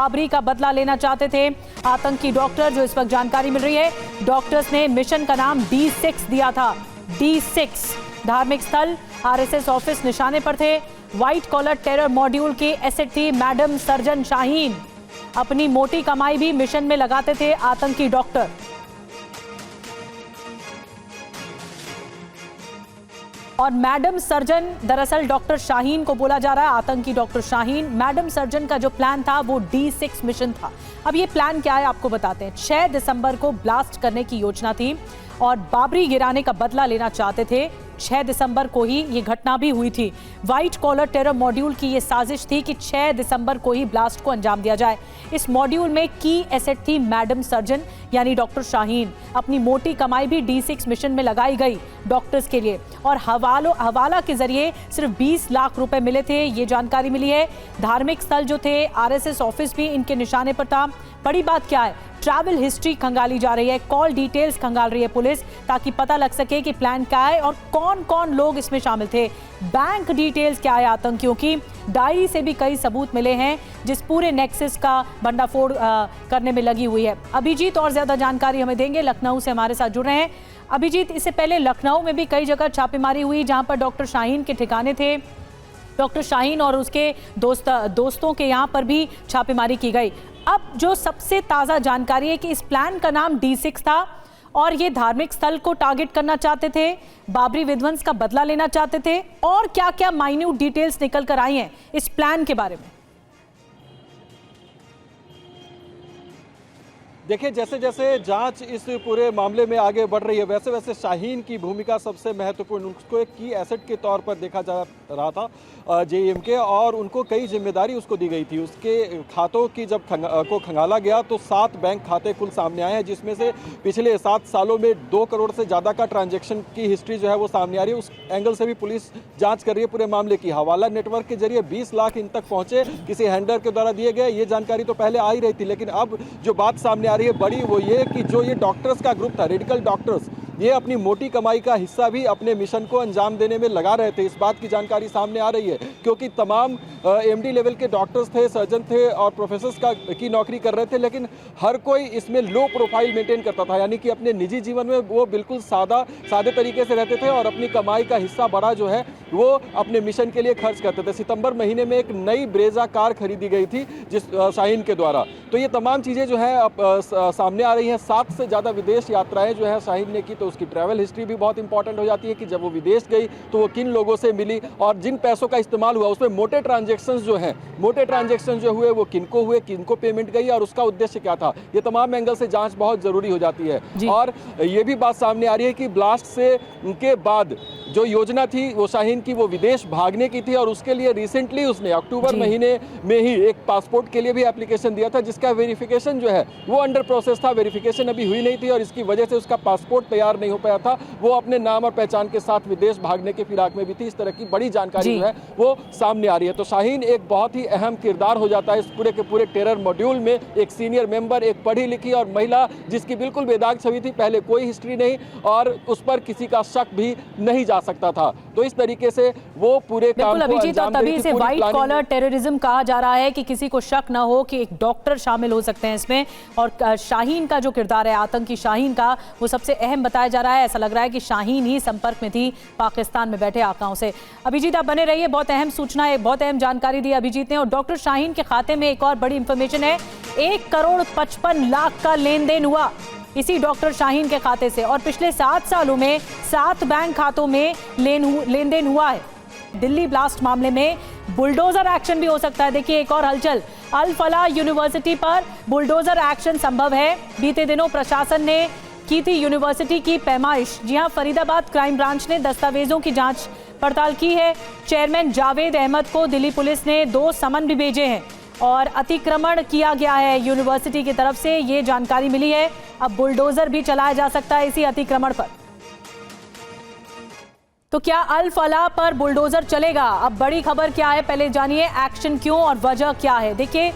बाबरी का बदला लेना चाहते थे आतंकी डॉक्टर। जो इस वक्त जानकारी मिल रही है, डॉक्टर्स ने मिशन का नाम D6 दिया था। D6 धार्मिक स्थल, आरएसएस ऑफिस निशाने पर थे। व्हाइट कॉलर टेरर मॉड्यूल की एसेट थी मैडम सर्जन शाहीन। अपनी मोटी कमाई भी मिशन में लगाते थे आतंकी डॉक्टर। और मैडम सर्जन दरअसल डॉक्टर शाहीन को बोला जा रहा है, आतंकी डॉक्टर शाहीन। मैडम सर्जन का जो प्लान था वो D6 मिशन था। अब ये प्लान क्या है आपको बताते हैं। 6 दिसंबर को ब्लास्ट करने की योजना थी और बाबरी गिराने का बदला लेना चाहते थे। 6 दिसंबर को ही ये घटना भी हुई थी। व्हाइट कॉलर टेरर मॉड्यूल की ये साजिश थी कि 6 दिसंबर को ही ब्लास्ट को अंजाम दिया जाए। इस मॉड्यूल में की एसेट थी मैडम सर्जन यानी डॉक्टर शाहीन। अपनी मोटी कमाई भी D6 मिशन में लगाई गई डॉक्टर्स के लिए और हवाला के जरिए सिर्फ 20 लाख रुपए मिले थे, ये जानकारी मिली है। धार्मिक स्थल जो थे, आरएसएस ऑफिस भी इनके निशाने पर था। बड़ी बात क्या है, ट्रैवल हिस्ट्री खंगाली जा रही है, कॉल डिटेल्स खंगाल रही है पुलिस, ताकि पता लग सके कि प्लान क्या है और कौन कौन लोग इसमें शामिल थे। बैंक डिटेल्स क्या है आतंकियों की, डायरी से भी कई सबूत मिले हैं जिस पूरे नेक्सस का भंडाफोड़ करने में लगी हुई है। अभिजीत और ज्यादा जानकारी हमें देंगे, लखनऊ से हमारे साथ जुड़ रहे हैं। अभिजीत, इससे पहले लखनऊ में भी कई जगह छापेमारी हुई जहां पर डॉक्टर शाहीन के ठिकाने थे। डॉक्टर शाहीन और उसके दोस्तों के यहाँ पर भी छापेमारी की गई। अब जो सबसे ताज़ा जानकारी है कि इस प्लान का नाम D6 था और ये धार्मिक स्थल को टारगेट करना चाहते थे, बाबरी विध्वंस का बदला लेना चाहते थे, और क्या क्या माइन्यूट डिटेल्स निकल कर आई हैं इस प्लान के बारे में। देखिए, जैसे जैसे जांच इस पूरे मामले में आगे बढ़ रही है वैसे वैसे शाहीन की भूमिका सबसे महत्वपूर्ण, उसको एक की एसेट के तौर पर देखा जा रहा था JEM के, और उनको कई जिम्मेदारी उसको दी गई थी। उसके खातों की जब खंगाला गया तो 7 बैंक खाते कुल सामने आए हैं, जिसमें से पिछले 7 सालों में 2 करोड़ से ज़्यादा का ट्रांजैक्शन की हिस्ट्री जो है वो सामने आ रही है। उस एंगल से भी पुलिस जाँच कर रही है पूरे मामले की। हवाला नेटवर्क के जरिए 20 लाख इन तक पहुँचे, किसी हैंडलर के द्वारा दिए गए, ये जानकारी तो पहले आ ही रही थी। लेकिन अब जो बात सामने आ रही है बड़ी, वो ये कि जो ये डॉक्टर्स का ग्रुप था, रेडिकल डॉक्टर्स, ये अपनी मोटी कमाई का हिस्सा भी अपने मिशन को अंजाम देने में लगा रहे थे। इस बात की जानकारी सामने आ रही है क्योंकि तमाम MD लेवल के डॉक्टर्स थे, सर्जन थे और प्रोफेसर्स की नौकरी कर रहे थे, लेकिन हर कोई इसमें लो प्रोफाइल मेंटेन करता था, यानी कि अपने निजी जीवन में वो बिल्कुल सादे तरीके से रहते थे और अपनी कमाई का हिस्सा बड़ा जो है वो अपने मिशन के लिए खर्च करते थे। सितंबर महीने में एक नई ब्रेजा कार खरीदी गई थी जिस शाहीन के द्वारा। तो ये तमाम चीज़ें जो है अब सामने आ रही हैं। 7 से ज़्यादा विदेश यात्राएं जो है शाहीन ने की, तो उसकी ट्रैवल हिस्ट्री भी बहुत इंपॉर्टेंट हो जाती है कि जब वो विदेश गई तो वो किन लोगों से मिली और जिन पैसों का इस्तेमाल हुआ उसमें मोटे ट्रांजैक्शंस जो हुए वो किनको हुए, किनको पेमेंट गई और उसका उद्देश्य क्या था। ये तमाम एंगल से जांच बहुत जरूरी हो जाती है। और ये भी बात सामने आ रही है कि ब्लास्ट से के बाद जो योजना थी वो शाहीन की, वो विदेश भागने की थी और उसके लिए रिसेंटली उसने अक्टूबर महीने में ही एक पासपोर्ट के लिए भी एप्लीकेशन दिया था, जिसका वेरिफिकेशन जो है वो अंडर प्रोसेस था। वेरिफिकेशन अभी हुई नहीं थी और इसकी वजह से उसका पासपोर्ट तैयार नहीं हो पाया था। वो अपने नाम और पहचान के साथ विदेश भागने के फिराक में भी थी। इस तरह की बड़ी जानकारी जो है वो सामने आ रही है। तो शाहीन एक बहुत ही अहम किरदार हो जाता है इस पूरे के पूरे टेरर मॉड्यूल में। एक सीनियर मेंबर, एक पढ़ी लिखी और महिला जिसकी बिल्कुल बेदाग छवि थी, पहले कोई हिस्ट्री नहीं और उस पर किसी का शक भी नहीं जा सकता था। तो इस तरीके से वो पूरे काम को अंजाम तभी इसे व्हाइट कॉलर टेररिज्म कहा जा रहा है कि किसी को शक ना हो कि एक डॉक्टर शामिल हो सकते हैं इसमें। और शाहीन का जो किरदार है, आतंकी शाहीन का, वो सबसे अहम बताया जा रहा है। ऐसा लग रहा है कि शाहीन ही संपर्क में थी पाकिस्तान में बैठे आकाओं से। अभिजीत, आप बने रहिए, बहुत अहम सूचना है, बहुत अहम जानकारी दी अभिजीत ने। और डॉक्टर शाहीन के खाते में एक और बड़ी इंफॉर्मेशन है, 1 करोड़ 55 लाख का लेन देन हुआ इसी डॉक्टर शाहीन के खाते से और पिछले 7 सालों में 7 बैंक खातों में लेन देन हुआ है। दिल्ली ब्लास्ट मामले में बुलडोजर एक्शन भी हो सकता है। देखिए, एक और हलचल, अल फलाह यूनिवर्सिटी पर बुलडोजर एक्शन संभव है। बीते दिनों प्रशासन ने की थी यूनिवर्सिटी की पैमाइश। जी हां, फरीदाबाद क्राइम ब्रांच ने दस्तावेजों की जांच पड़ताल की है। चेयरमैन जावेद अहमद को दिल्ली पुलिस ने 2 समन भी भेजे हैं और अतिक्रमण किया गया है यूनिवर्सिटी की तरफ से, ये जानकारी मिली है। अब बुलडोजर भी चलाया जा सकता है इसी अतिक्रमण पर। तो क्या अल फलाह पर बुलडोजर चलेगा? अब बड़ी खबर क्या है, पहले जानिए एक्शन क्यों और वजह क्या है। देखिए,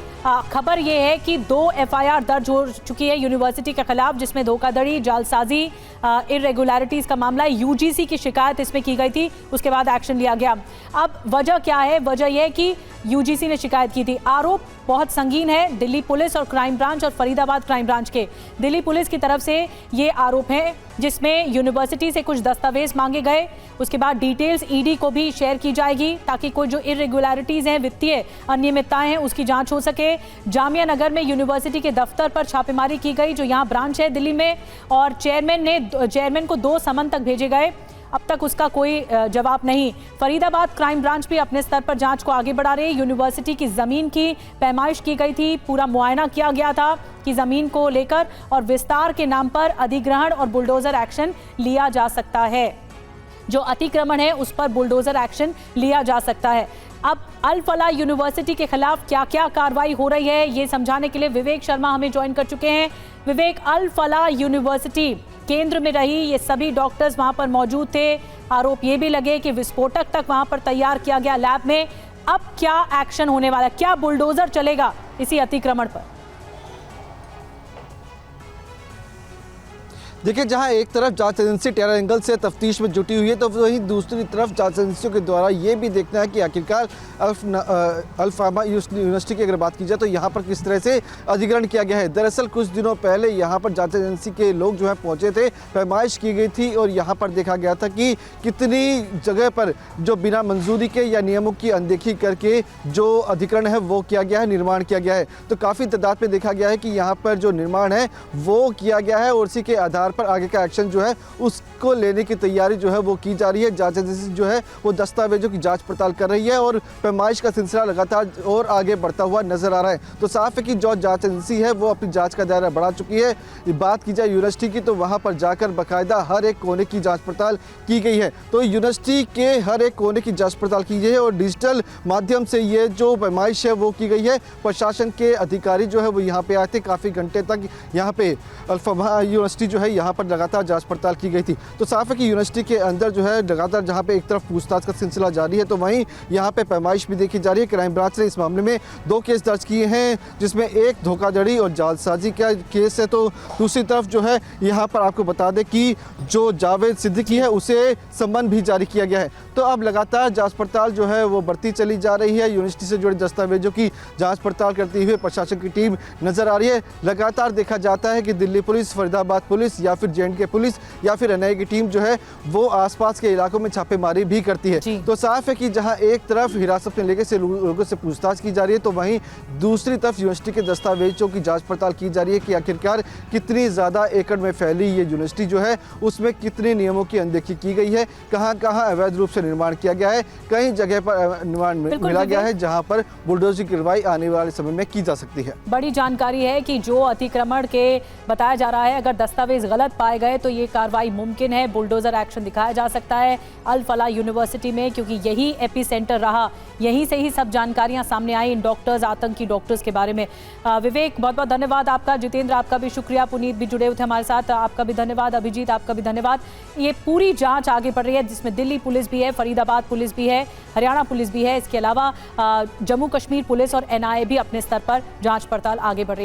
खबर यह है कि 2 FIR दर्ज हो चुकी है यूनिवर्सिटी के खिलाफ, जिसमें धोखाधड़ी, जालसाजी, इरेगुलरिटीज का मामला है। UGC की शिकायत इसमें की गई थी, उसके बाद एक्शन लिया गया। अब वजह क्या है? वजह यह है कि यूजीसी ने शिकायत की थी। आरोप बहुत संगीन है दिल्ली पुलिस और क्राइम ब्रांच और फरीदाबाद क्राइम ब्रांच के। दिल्ली पुलिस की तरफ से ये आरोप है जिसमें यूनिवर्सिटी से कुछ दस्तावेज मांगे गए, उसके बाद डिटेल्स ईडी को भी शेयर की जाएगी ताकि कोई जो इरेगुलरिटीज हैं, वित्तीय अनियमितताएं हैं, उसकी जांच हो सके। जामिया नगर में यूनिवर्सिटी के दफ्तर पर छापेमारी की गई जो यहाँ ब्रांच है दिल्ली में, और चेयरमैन को 2 समन तक भेजे गए। अब तक उसका कोई जवाब नहीं। फरीदाबाद क्राइम ब्रांच भी अपने स्तर पर जांच को आगे बढ़ा रही है। यूनिवर्सिटी की जमीन की पैमाइश की गई थी, पूरा मुआयना किया गया था कि जमीन को लेकर और विस्तार के नाम पर अधिग्रहण और बुलडोजर एक्शन लिया जा सकता है। जो अतिक्रमण है उस पर बुलडोजर एक्शन लिया जा सकता है। अब अल फलाह यूनिवर्सिटी के खिलाफ क्या क्या कार्रवाई हो रही है ये समझाने के लिए विवेक शर्मा हमें ज्वाइन कर चुके हैं। विवेक, अल फलाह यूनिवर्सिटी केंद्र में रही, ये सभी डॉक्टर्स वहां पर मौजूद थे, आरोप ये भी लगे कि विस्फोटक तक वहां पर तैयार किया गया लैब में। अब क्या एक्शन होने वाला है? क्या बुलडोजर चलेगा इसी अतिक्रमण पर? देखिए, जहां एक तरफ जांच एजेंसी टेरर एंगल से तफ्तीश में जुटी हुई है तो वहीं दूसरी तरफ जांच एजेंसियों के द्वारा ये भी देखना है कि आखिरकार अल फलाह यूनिवर्सिटी की अगर बात की जाए तो यहाँ पर किस तरह से अधिग्रहण किया गया है। दरअसल कुछ दिनों पहले यहाँ पर जांच एजेंसी के लोग जो है पहुँचे थे, पैमाइश की गई थी और यहाँ पर देखा गया था कि कितनी जगह पर जो बिना मंजूरी के या नियमों की अनदेखी करके जो अधिग्रहण है वो किया गया है, निर्माण किया गया है। तो काफ़ी तादाद में देखा गया है कि यहाँ पर जो निर्माण है वो किया गया है और उसी के आधार पर आगे का एक्शन जो है उसको लेने की तैयारी जो है वो की जा रही है। जांच एजेंसी जो है वो दस्तावेजों की जांच पड़ताल कर रही है और पैमाइश का सिलसिला लगातार और आगे बढ़ता हुआ नजर आ रहा है। तो साफ है कि जो जांच एजेंसी है वो अपनी जांच का दायरा बढ़ा चुकी है। बात की जाए यूनिवर्सिटी की तो वहां पर जाकर बाकायदा हर एक कोने की जांच पड़ताल की गई है। तो यूनिवर्सिटी के हर एक कोने की जांच पड़ताल की गई है और डिजिटल माध्यम से ये जो पैमाइश है वो की गई है। प्रशासन के अधिकारी जो है वो यहाँ पे आए थे, काफ़ी घंटे तक यहाँ पे अल फलाह यूनिवर्सिटी जो है यहाँ पर लगातार जांच पड़ताल की गई थी। तो साफ है कि यूनिवर्सिटी के अंदर जो है लगातार जहाँ पे एक तरफ पूछताछ का सिलसिला जारी है तो वहीं यहाँ पे पैमाइश भी देखी जा रही है। क्राइम ब्रांच ने इस मामले में 2 केस दर्ज किए हैं जिसमें एक धोखाधड़ी और जालसाजी का केस है। तो दूसरी तरफ जो है यहाँ पर आपको बता दें कि जो जावेद सिद्दीकी है उसे सम्मन भी जारी किया गया है। तो अब लगातार जाँच पड़ताल जो है वो बढ़ती चली जा रही है। यूनिवर्सिटी से जुड़े दस्तावेजों की जाँच पड़ताल करती हुए प्रशासन की टीम नजर आ रही है। लगातार देखा जाता है कि दिल्ली पुलिस, फरीदाबाद पुलिस या फिर J&K पुलिस या फिर NIA की टीम जो है वो आसपास के इलाकों में छापेमारी भी करती है। तो साफ है कि जहां एक तरफ हिरासत में लेके से लोगों से पूछताछ की जा रही है तो वहीं दूसरी तरफ यूनिवर्सिटी के दस्तावेजों की जांच पड़ताल की जा रही है कि आखिरकार कितनी ज़्यादा एकड़ में फैली ये यूनिवर्सिटी जो है उसमें कितने नियमों की अनदेखी की गई है, कहाँ कहाँ अवैध रूप से निर्माण किया गया है, कई जगह पर निर्माण मिला गया है जहाँ पर बुलडोजर की कार्रवाई आने वाले समय में की जा सकती है। बड़ी जानकारी है कि जो अतिक्रमण के बताया जा रहा है अगर दस्तावेज गलत पाए गए तो ये कार्रवाई मुमकिन है, बुलडोजर एक्शन दिखाया जा सकता है अल फलाह यूनिवर्सिटी में, क्योंकि यही एपी सेंटर रहा, यहीं से ही सब जानकारियां सामने आई इन डॉक्टर्स, आतंकी डॉक्टर्स के बारे में। विवेक, बहुत बहुत धन्यवाद आपका। जितेंद्र, आपका भी शुक्रिया। पुनीत भी जुड़े हुए थे हमारे साथ, आपका भी धन्यवाद। अभिजीत, आपका भी धन्यवाद। ये पूरी जांच आगे बढ़ रही है जिसमें दिल्ली पुलिस भी है, फरीदाबाद पुलिस भी है, हरियाणा पुलिस भी है, इसके अलावा जम्मू कश्मीर पुलिस और NIA भी अपने स्तर पर जांच पड़ताल आगे बढ़ रही है।